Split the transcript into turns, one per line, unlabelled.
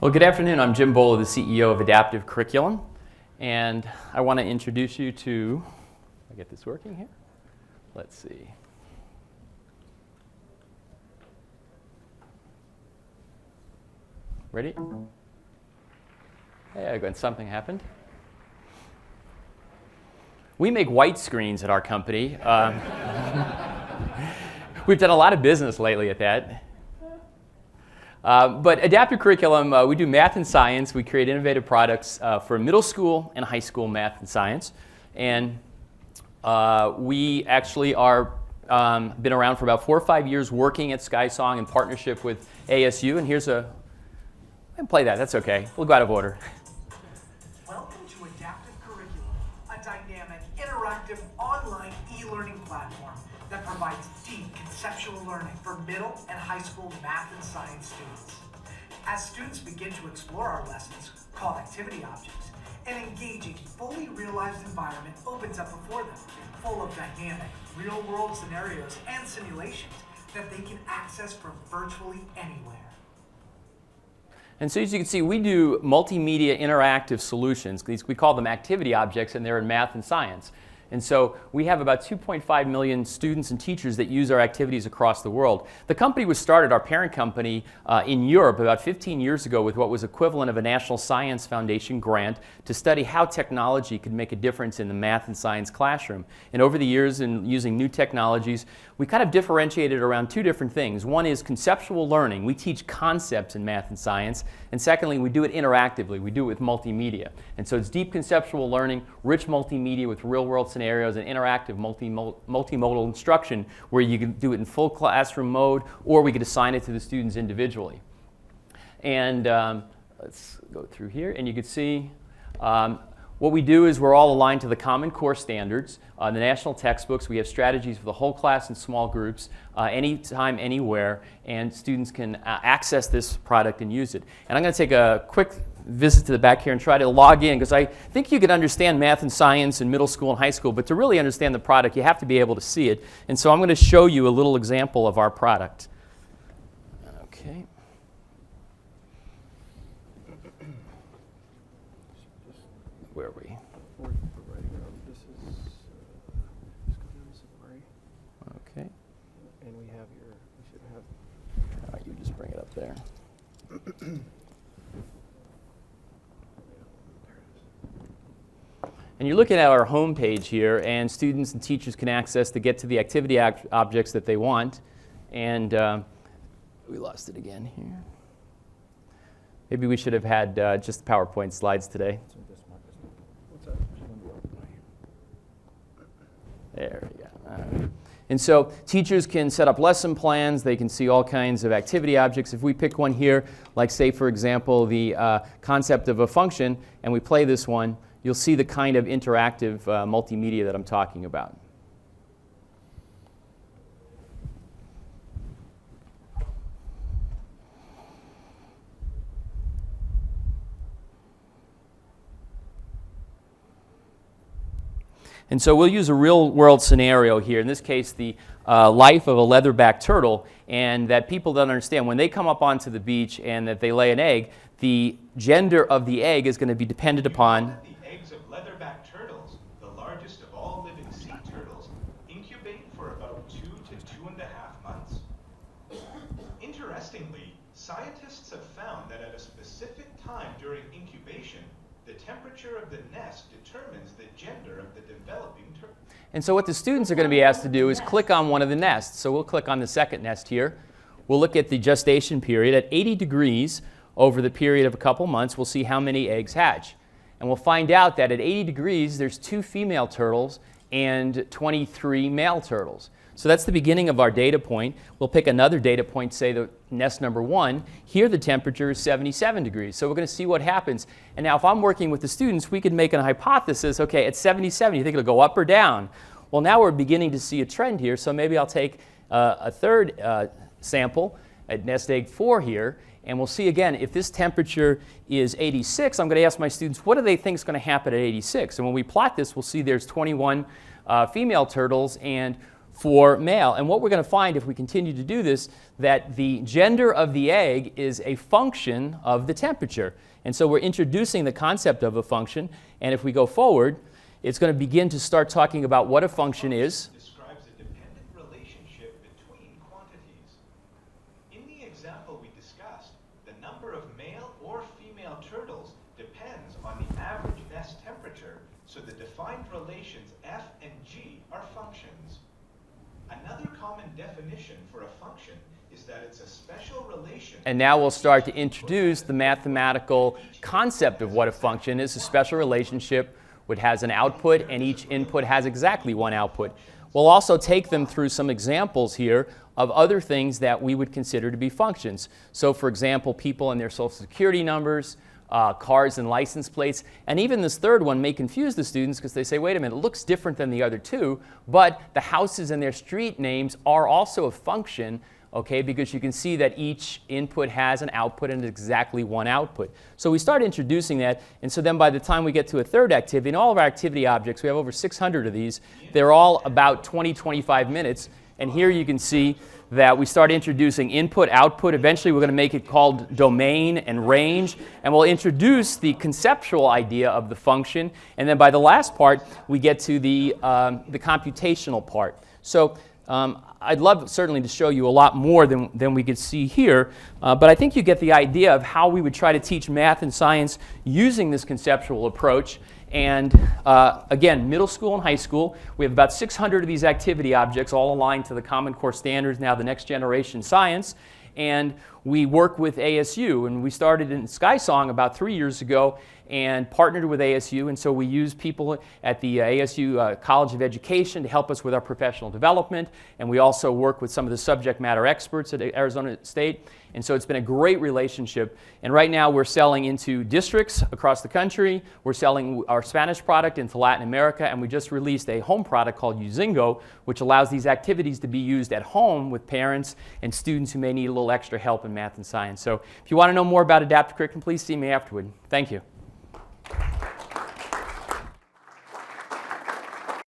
Well, good afternoon. I'm Jim Bolo, the CEO of Adaptive Curriculum, and I want to introduce you to, I get this working here? Let's see. Ready? Hey, something happened. We make white screens at our company. We've done a lot of business lately at that. But Adaptive Curriculum, we do math and science. We create innovative products for middle school and high school math and science. And we actually are been around for about 4 or 5 years working at SkySong in partnership with ASU. And here's I can play that, that's okay. We'll go out of order.
Welcome to Adaptive Curriculum, a dynamic, interactive, online e-learning platform that provides deep conceptual learning for middle and high school math and science students. As students begin to explore our lessons, called activity objects, an engaging, fully realized environment opens up before them, full of dynamic, real-world scenarios and simulations that they can access from virtually anywhere.
And so as you can see, we do multimedia interactive solutions. We call them activity objects, and they're in math and science. And so we have about 2.5 million students and teachers that use our activities across the world. The company was started, our parent company, in Europe about 15 years ago with what was equivalent of a National Science Foundation grant to study how technology could make a difference in the math and science classroom. And over the years, in using new technologies, we kind of differentiated around two different things. One is conceptual learning. We teach concepts in math and science. And secondly, we do it interactively. We do it with multimedia. And so it's deep conceptual learning, rich multimedia with real-world scenarios, and interactive multimodal instruction where you can do it in full classroom mode, or we could assign it to the students individually. And let's go through here, and you can see what we do is we're all aligned to the Common Core standards, the national textbooks. We have strategies for the whole class in small groups, anytime, anywhere, and students can access this product and use it. And I'm going to take a quick visit to the back here and try to log in, because I think you can understand math and science in middle school and high school, but to really understand the product, you have to be able to see it. And so I'm going to show you a little example of our product. Okay. Where are we? Okay.
And we should have.
All right, you just bring it up there. And you're looking at our home page here, and students and teachers can access to get to the activity objects that they want. And we lost it again here. Maybe we should have had just PowerPoint slides today. There we go. And so teachers can set up lesson plans. They can see all kinds of activity objects. If we pick one here, like say, for example, the concept of a function, and we play this one, you'll see the kind of interactive multimedia that I'm talking about. And so we'll use a real-world scenario here. In this case, the life of a leatherback turtle, and that people don't understand. When they come up onto the beach and that they lay an egg, the gender of the egg is going to be dependent upon...
The eggs of leatherback turtles, the largest of all living sea turtles, incubate for about 2 to 2.5 months. Interestingly, scientists have found that at a specific time during incubation, the temperature of the nest determines the gender of the developing turtle.
And so what the students are going to be asked to do is click on one of the nests. So we'll click on the second nest here. We'll look at the gestation period. At 80 degrees, over the period of a couple months, we'll see how many eggs hatch. And we'll find out that at 80 degrees, there's 2 female turtles and 23 male turtles. So that's the beginning of our data point. We'll pick another data point, say the nest number 1. Here the temperature is 77 degrees. So we're going to see what happens. And now if I'm working with the students, we could make a hypothesis. Okay, at 77, you think it'll go up or down? Well, now we're beginning to see a trend here. So maybe I'll take a third sample at nest egg 4 here. And we'll see again, if this temperature is 86, I'm going to ask my students, what do they think is going to happen at 86? And when we plot this, we'll see there's 21 female turtles and for male. And what we're going to find if we continue to do this, that the gender of the egg is a function of the temperature. And so we're introducing the concept of a function, and if we go forward, it's going to begin to start talking about what a function is.
Describes a dependent relationship between quantities. In the example we discussed, the number of male or female turtles depends on the average nest temperature, so the defined relations f and g are functions. Another common definition for a function is that it's a special relation.
And now we'll start to introduce the mathematical concept of what a function is, a special relationship which has an output, and each input has exactly one output. We'll also take them through some examples here of other things that we would consider to be functions. So for example, people and their social security numbers, cars and license plates, and even this third one may confuse the students because they say, wait a minute, it looks different than the other two, but the houses and their street names are also a function, okay, because you can see that each input has an output and exactly one output. So we start introducing that, and so then by the time we get to a third activity, and all of our activity objects, we have over 600 of these, they're all about 20-25 minutes, and here you can see that we start introducing input, output. Eventually we're going to make it called domain and range, and we'll introduce the conceptual idea of the function, and then by the last part we get to the computational part. So I'd love certainly to show you a lot more than we could see here, but I think you get the idea of how we would try to teach math and science using this conceptual approach. And again, middle school and high school, we have about 600 of these activity objects all aligned to the Common Core standards, now the next generation science. And we work with ASU, and we started in SkySong about 3 years ago and partnered with ASU, and so we use people at the ASU College of Education to help us with our professional development, and we also work with some of the subject matter experts at Arizona State, and so it's been a great relationship. And right now we're selling into districts across the country, we're selling our Spanish product into Latin America, and we just released a home product called Uzingo, which allows these activities to be used at home with parents and students who may need a little extra help in math and science. So if you want to know more about adaptive curriculum, please see me afterward. Thank you.